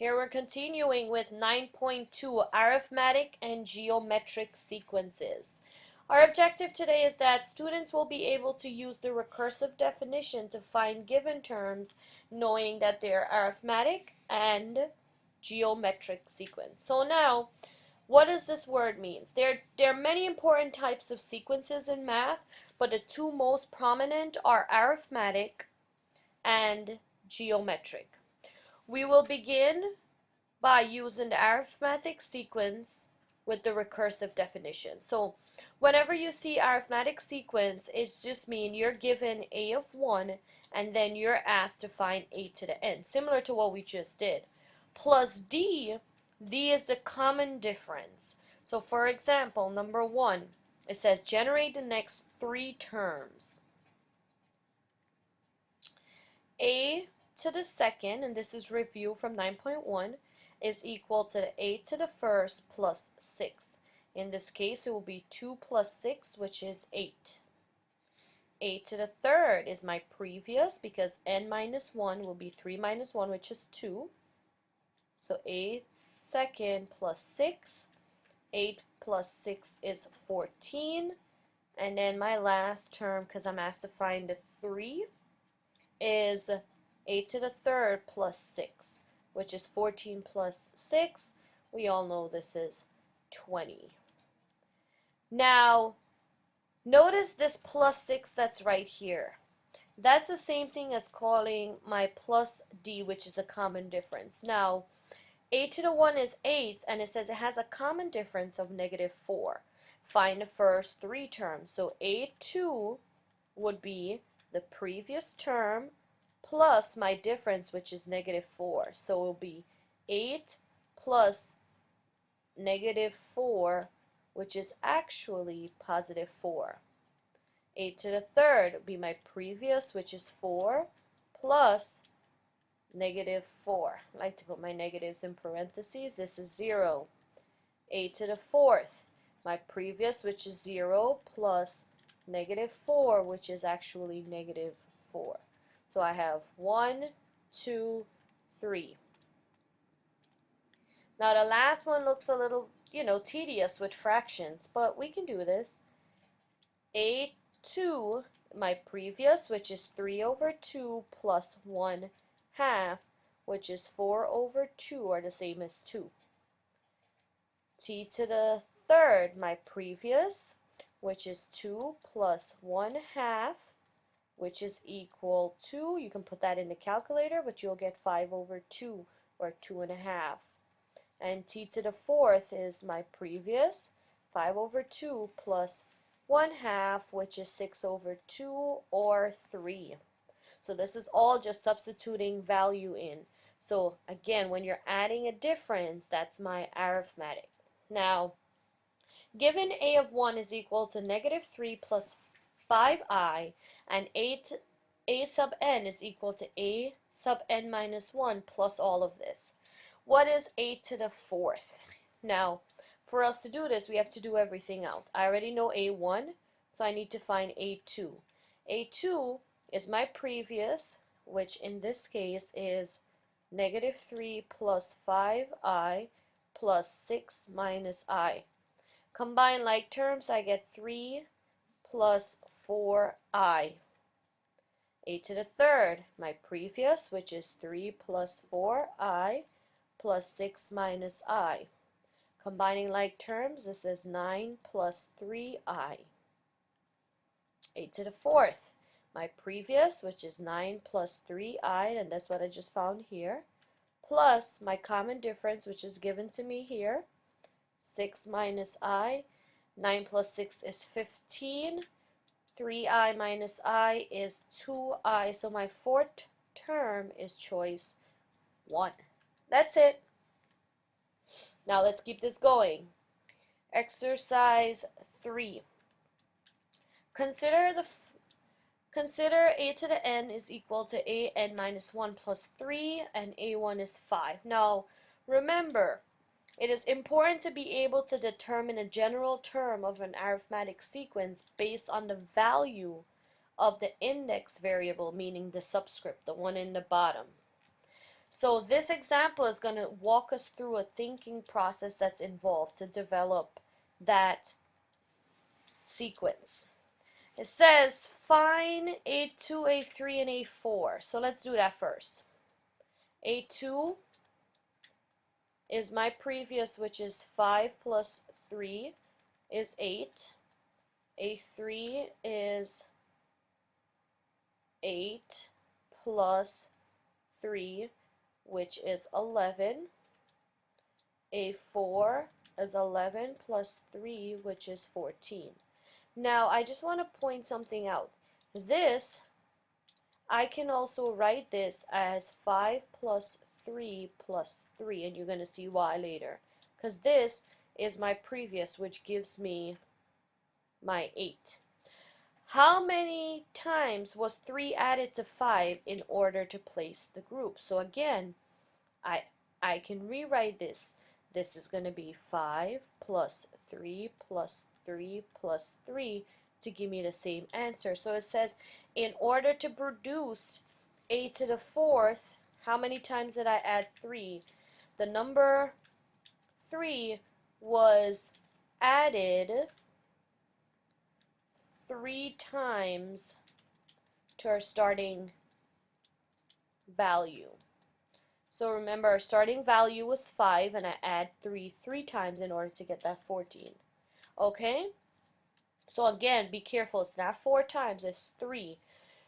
Here we're continuing with 9.2 Arithmetic and Geometric Sequences. Our objective today is that students will be able to use the recursive definition to find given terms, knowing that they're arithmetic and geometric sequence. So now, what does this word mean? There are many important types of sequences in math, but the two most prominent are arithmetic and geometric. We will begin by using the arithmetic sequence with the recursive definition. So whenever you see arithmetic sequence, it just means you're given a of 1 and then you're asked to find a to the n, similar to what we just did. Plus d is the common difference. So for example, number 1, it says generate the next 3 terms. A to the second, and this is review from 9.1, is equal to the a to the first plus 6. In this case, it will be 2 plus 6, which is 8. A to the third is my previous, because n minus 1 will be 3 minus 1, which is 2. So a second plus 6. 8 plus 6 is 14. And then my last term, because I'm asked to find the 3, is a to the third plus 6, which is 14 plus 6. We all know this is 20. Now, notice this plus 6 that's right here. That's the same thing as calling my plus d, which is a common difference. Now, a to the 1 is 8, and it says it has a common difference of -4. Find the first 3 terms. So a2 would be the previous term plus my difference, which is -4. So it will be 8 plus -4, which is actually +4. 8 to the third would be my previous, which is 4, plus -4. I like to put my negatives in parentheses. This is 0. 8 to the fourth, my previous, which is 0, plus -4, which is actually -4. So I have 1, 2, 3. Now the last one looks a little, tedious with fractions, but we can do this. A2, my previous, which is 3 over 2 plus 1/2, which is 4 over 2, are the same as 2. T to the third, my previous, which is 2 plus 1/2, which is equal to, you can put that in the calculator, but you'll get 5 over 2, or 2.5. And t to the fourth is my previous, 5 over 2 plus 1/2, which is 6 over 2, or 3. So this is all just substituting value in. So again, when you're adding a difference, that's my arithmetic. Now, given a of 1 is equal to -3 plus 5i, and a sub n is equal to a sub n minus 1 plus all of this. What is a to the fourth? Now, for us to do this, we have to do everything out. I already know a1, so I need to find a2. a2 is my previous, which in this case is -3 plus 5i plus 6 minus i. Combine like terms, I get 3 plus 4i. A to the third, my previous, which is 3 plus 4i plus 6 minus i. Combining like terms, this is 9 plus 3i. A to the fourth, my previous, which is 9 plus 3i, and that's what I just found here, plus my common difference, which is given to me here, 6 minus i. 9 plus 6 is 15. 3i minus I is 2i, so my fourth term is choice 1. That's it. Now let's keep this going. Exercise 3. Consider a to the n is equal to a n minus 1 plus 3, and a1 is 5. Now remember, it is important to be able to determine a general term of an arithmetic sequence based on the value of the index variable, meaning the subscript, the one in the bottom. So this example is going to walk us through a thinking process that's involved to develop that sequence. It says find A2, A3, and A4. So let's do that first. A2 is my previous, which is 5 plus 3 is 8. A3 is 8 plus 3, which is 11. A4 is 11 plus 3, which is 14. Now, I just want to point something out. This, I can also write this as 5 plus 3 plus 3, and you're going to see why later. Because this is my previous, which gives me my 8. How many times was 3 added to 5 in order to place the group? So again, I can rewrite this. This is going to be 5 plus 3 plus 3 plus 3 to give me the same answer. So it says, in order to produce a to the fourth, how many times did I add 3? The number 3 was added 3 times to our starting value. So remember, our starting value was 5, and I add 3 times in order to get that 14. Okay? So again, be careful. It's not 4 times, it's 3.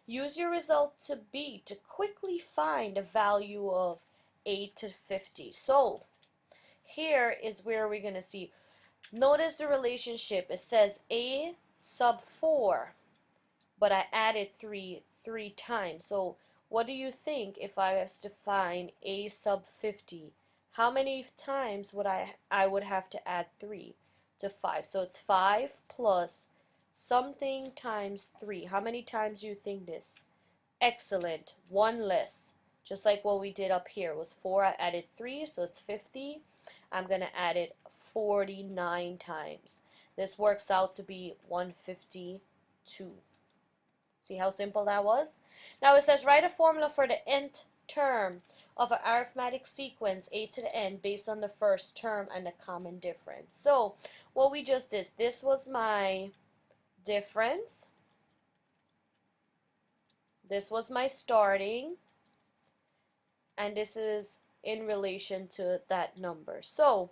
Use your result to B to quickly find a value of 8 to 50. So here is where we're going to see. Notice the relationship. It says A sub 4, but I added 3 times. So what do you think if I was to find A sub 50? How many times would I would have to add 3 to 5? So it's 5 plus something times 3. How many times do you think this? Excellent. 1 less. Just like what we did up here. It was 4. I added 3, so it's 50. I'm going to add it 49 times. This works out to be 152. See how simple that was? Now it says write a formula for the nth term of an arithmetic sequence a to the n based on the first term and the common difference. So what we just did, this was my difference. This was my starting. And this is in relation to that number. So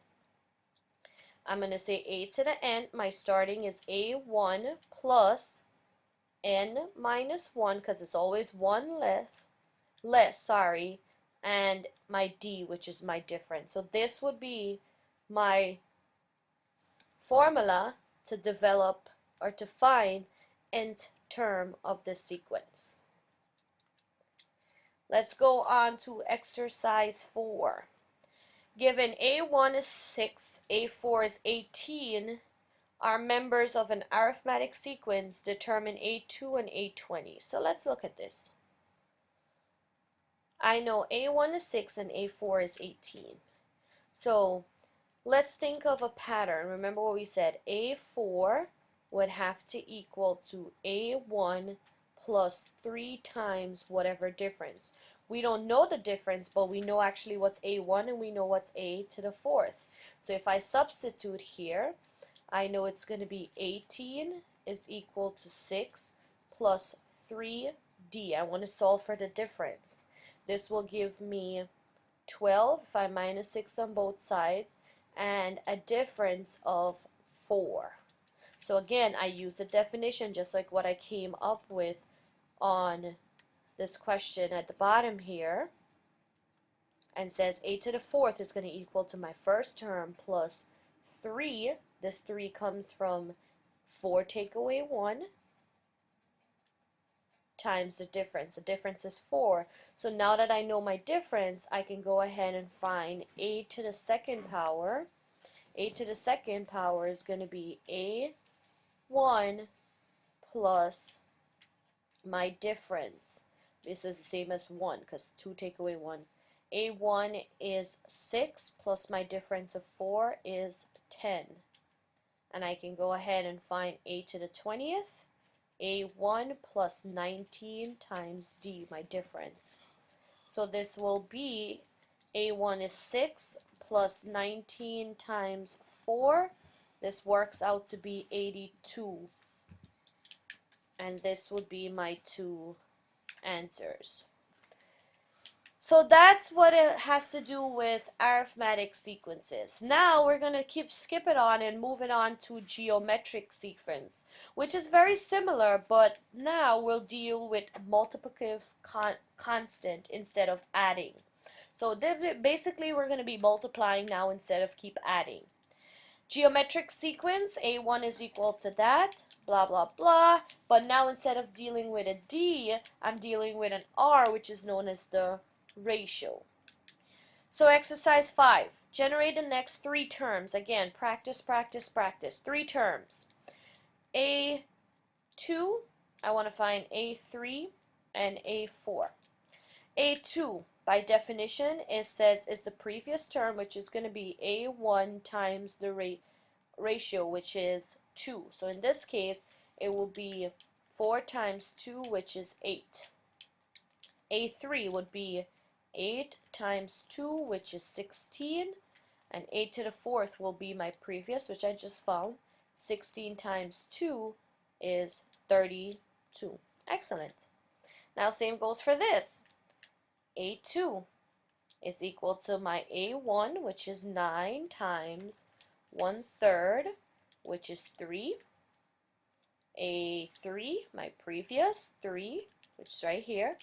I'm going to say a to the n. My starting is a1 plus n minus 1, because it's always 1 less, and my d, which is my difference. So this would be my formula to develop or to find nth term of this sequence. Let's go on to exercise 4. Given a1 is 6, a4 is 18, are members of an arithmetic sequence, determine a2 and a20. So let's look at this. I know a1 is 6 and a4 is 18. So let's think of a pattern. Remember what we said, a4 would have to equal to a1 plus 3 times whatever difference. We don't know the difference, but we know actually what's a1 and we know what's a to the fourth. So if I substitute here, I know it's going to be 18 is equal to 6 plus 3d. I want to solve for the difference. This will give me 12 if I minus 6 on both sides, and a difference of 4. So again, I use the definition just like what I came up with on this question at the bottom here, and says a to the fourth is going to equal to my first term plus 3. This 3 comes from 4 take away 1 times the difference. The difference is 4. So now that I know my difference, I can go ahead and find a to the second power. A to the second power is going to be a1 plus my difference. This is the same as 1 because 2 take away 1. a1 is 6 plus my difference of 4 is 10. And I can go ahead and find a to the 20th. a1 plus 19 times d, my difference. So this will be A1 is 6 plus 19 times 4. This works out to be 82. And this would be my two answers. So that's what it has to do with arithmetic sequences. Now we're going to skip it on and move it on to geometric sequence, which is very similar, but now we'll deal with multiplicative constant instead of adding. So basically we're going to be multiplying now instead of keep adding. Geometric sequence, A1 is equal to that, blah, blah, blah. But now instead of dealing with a D, I'm dealing with an R, which is known as the ratio. So exercise 5. Generate the next three terms. Again, practice, practice, practice. Three terms. A2, I want to find A3 and A4. A2, by definition, it says is the previous term, which is going to be A1 times the ratio, which is 2. So in this case, it will be 4 times 2, which is 8. A3 would be 8 times 2, which is 16. And 8 to the fourth will be my previous, which I just found. 16 times 2 is 32. Excellent. Now same goes for this. A2 is equal to my A1, which is 9 times 1/3, which is 3. A3, my previous 3, which is right here,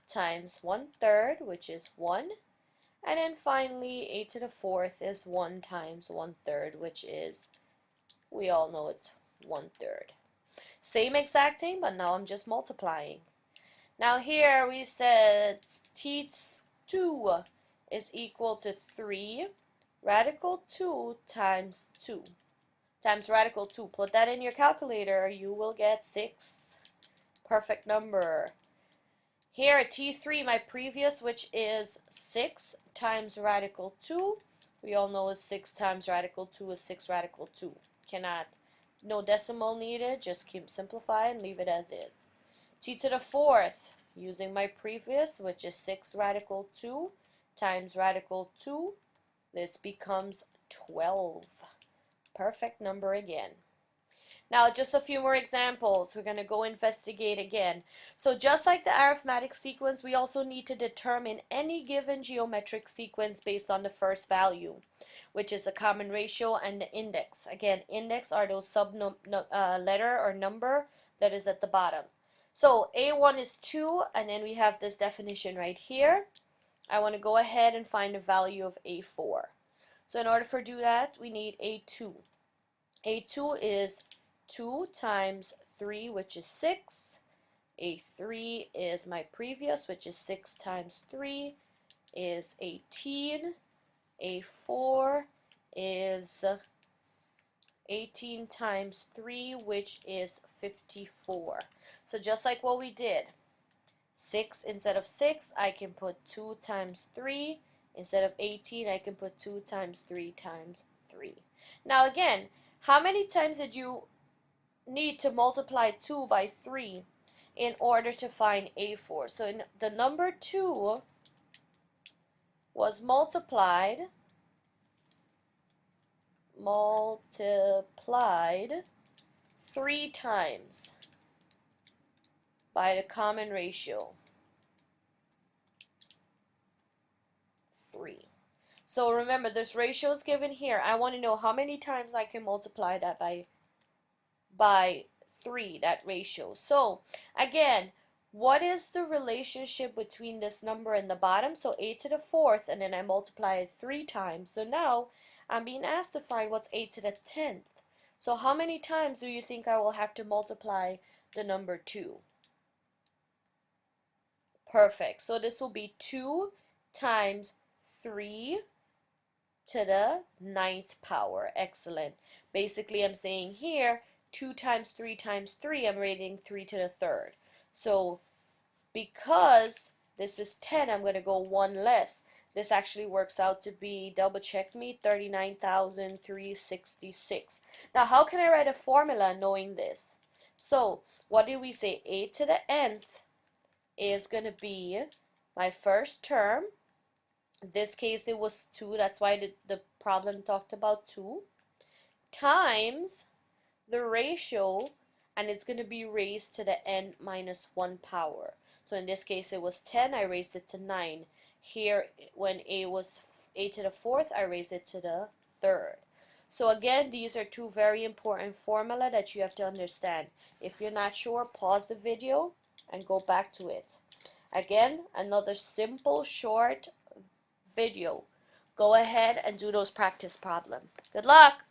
times 1/3, which is 1. And then finally, a to the fourth is 1 times 1/3, which is, we all know it's 1/3. Same exact thing, but now I'm just multiplying. Now here we said T2 is equal to 3 radical 2 times 2 times radical 2. Put that in your calculator, you will get 6. Perfect number. Here at T3, my previous, which is 6 times radical 2. We all know is 6 times radical 2 is 6 radical 2. Cannot, no decimal needed, just keep simplify and leave it as is. T to the fourth, using my previous, which is 6 radical 2 times radical 2, this becomes 12. Perfect number again. Now, just a few more examples. We're going to go investigate again. So just like the arithmetic sequence, we also need to determine any given geometric sequence based on the first value, which is the common ratio and the index. Again, index are those letter or number that is at the bottom. So A1 is 2, and then we have this definition right here. I want to go ahead and find the value of A4. So in order to do that, we need A2. A2 is 2 times 3, which is 6. A3 is my previous, which is 6 times 3 is 18. A4 is 18 times 3, which is 54. So just like what we did, 6 instead of 6, I can put 2 times 3. Instead of 18, I can put 2 times 3 times 3. Now again, how many times did you need to multiply 2 by 3 in order to find A4? So the number 2 was multiplied 3 times by the common ratio, 3. So remember, this ratio is given here. I want to know how many times I can multiply that by 3, that ratio. So again, what is the relationship between this number and the bottom? So a to the fourth, and then I multiply it 3 times. So now I'm being asked to find what's a to the 10th. So how many times do you think I will have to multiply the number 2? Perfect. So this will be 2 times 3 to the 9th power. Excellent. Basically, I'm saying here, 2 times 3 times 3, I'm rating 3 to the 3rd. So because this is 10, I'm going to go 1 less. This actually works out to be, double check me, 39,366. Now, how can I write a formula knowing this? So, what did we say? A to the nth is going to be my first term, in this case it was 2, that's why the problem talked about 2, times the ratio, and it's going to be raised to the n minus 1 power. So in this case it was 10, I raised it to 9. Here, when a was a to the 4th, I raised it to the 3rd. So again, these are two very important formula that you have to understand. If you're not sure, pause the video and go back to it. Again, another simple, short video. Go ahead and do those practice problems. Good luck!